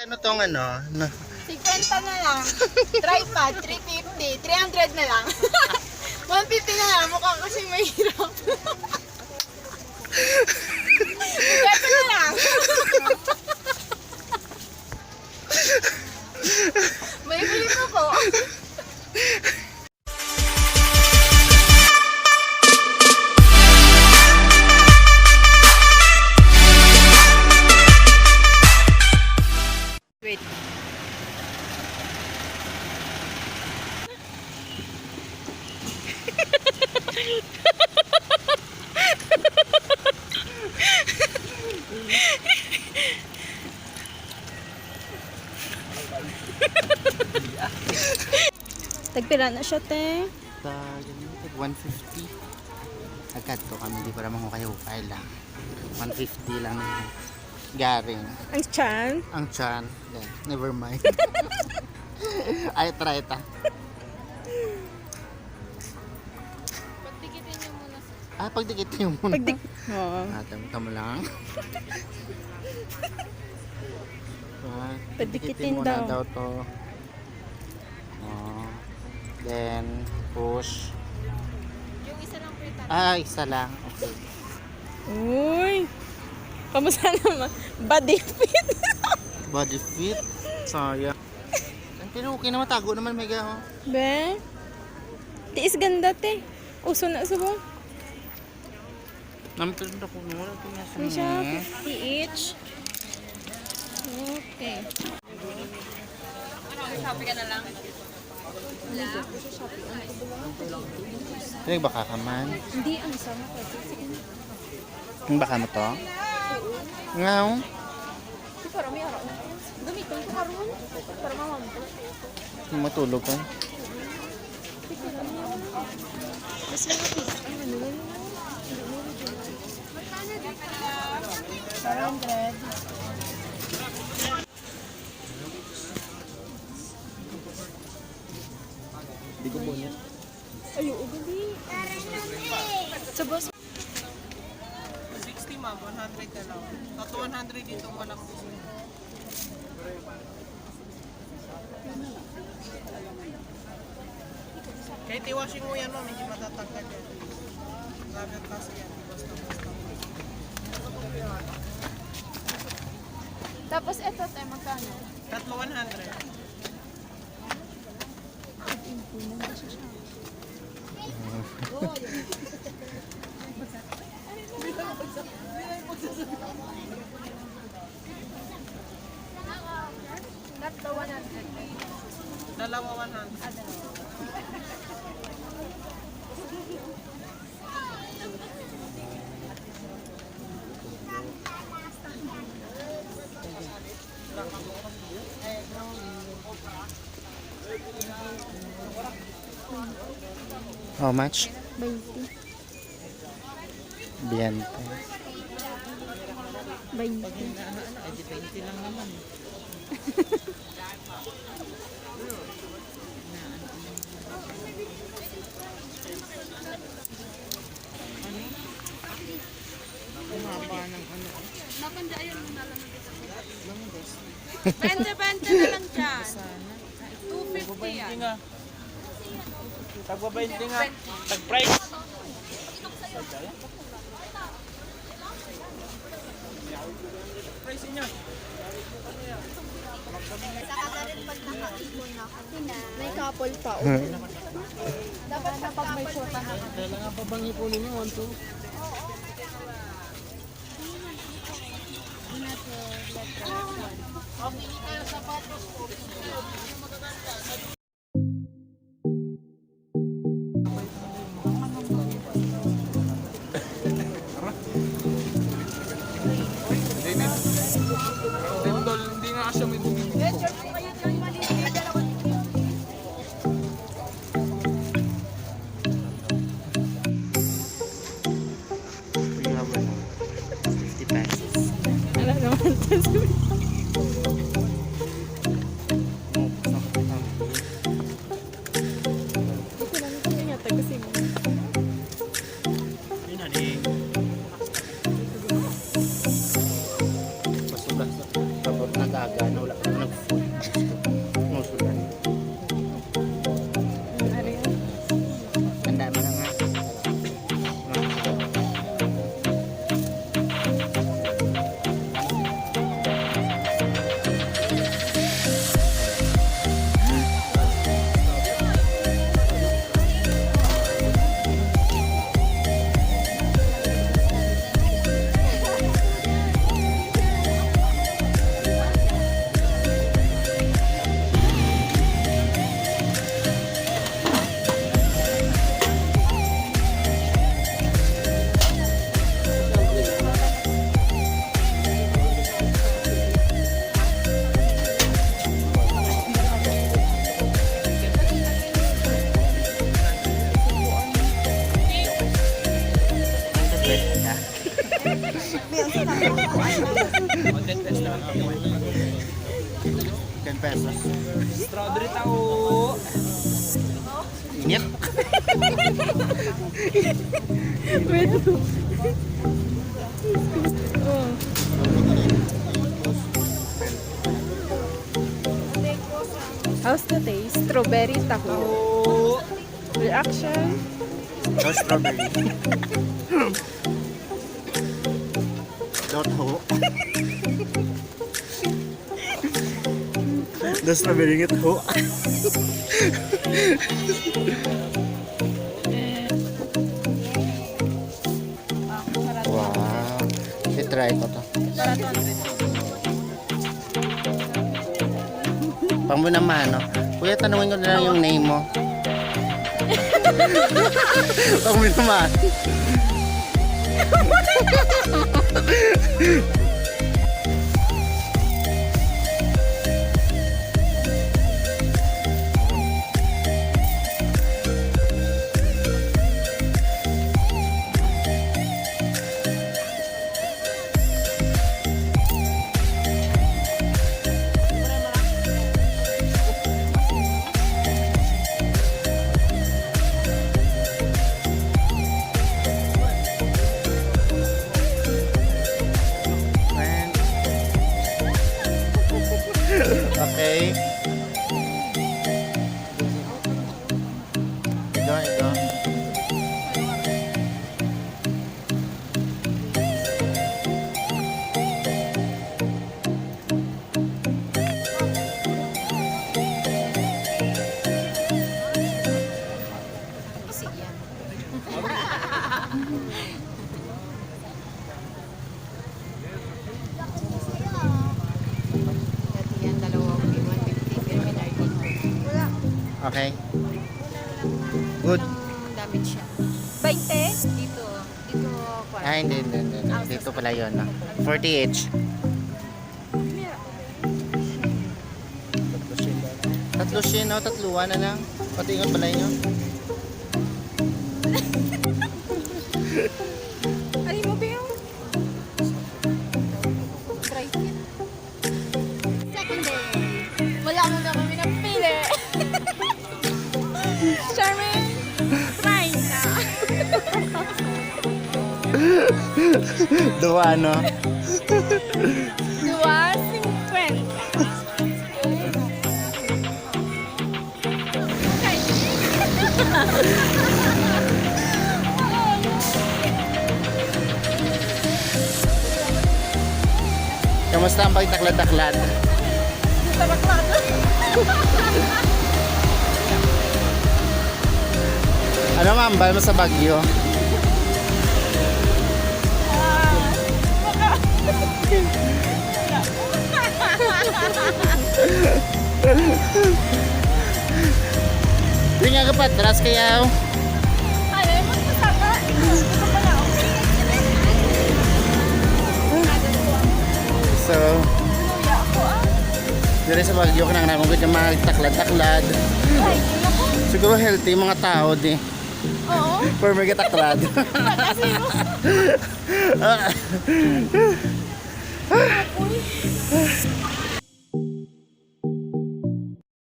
Ano tong ano? 50 na lang. Tripod, 350. 300 na lang. 150 na lang. Mukha kasi mahirap. 50 na lang. May bili po po. Wait. Tagpira na siya, te. 150. Agad ko kami, di para mahukay-hukay lang. 150 lang yun. Garing. Ang chan. Ang chan. Yeah, never mind. Ay, try ita. Pagdikitin niyo muna sa... Pagdikitin yung muna. Oo. Tama lang. Pagdikitin muna daw. to. Then, push. Yung isa lang po Isa lang. Okay. Uy! Kamusta naman? Body fit. Body fit. Sayang. Pero okay naman, tago naman may gaho. Be? Tiis ganda, te. Uso na subong. Namitulong na po naman. May siya, 50 each. Okay. Sabi ka na lang. Ano baka ka man? Hindi, ang sama ko. Ang baka mo to? Ngaw? Di para may araw. Gamitin ko karoon. Para mamampo. Matulog ka? Mas malapit. Ano yun? 400. Di ko po niya. Ayo, ugali. Sa boss. 60 ma'am, 100 na lang. Tato 100 dito walang gusto. Kahit i-washing mo yan ma'am, hindi matatanggal yan. Grabe kasi yan, basta-basta. Tapos eto tayo magkano? Tatlo 100. Tatlo 100. Dalawa 100. How much? 20. Bien. 20. Bente na lang dyan. 250 yan. Nga. Tagwa 20 nga. Tag-price. Price niya. May couple pa. Dapat na pag may shota na. Kailangan pa bang ipunin niyo? 1, 2? Tindol, hindi nga siya may bumibig ko. We have 50 pesos. Alam naman. Basugas. Tapos nagaga. Wala ka nag-food. Musulan. Ang dami na nga. Pesos. Strawberry tao. Init. How's the taste? Strawberry taho. Reaction? No strawberry. Not ho. The strawberry ngit ho. Wow. I-try ko to. Pang mo naman, no? Kuya, tanungin ko na lang yung name mo. Pang mo naman. Okay. Ito. Okay. Good. Damit siya. 20? Dito. Ah, hindi. Dito pala yun, no? 40 each. Tatlo siya, no? Tatluan na lang. Patingon pala yun. Ano mo ba yung? Try it. Second day. Wala mo na kami ng pili. Charmaine, try na. Dua, no? 2.50. Kamusta ang pagtaklad-taklad? Ano mambal mo sa Baguio? Hindi nga kapatras kaya so dito sa Baguio ka nang naman ko dyan magtaklad-taklad. Siguro healthy mga tao di. Oo. Pero may kataklad. Kasi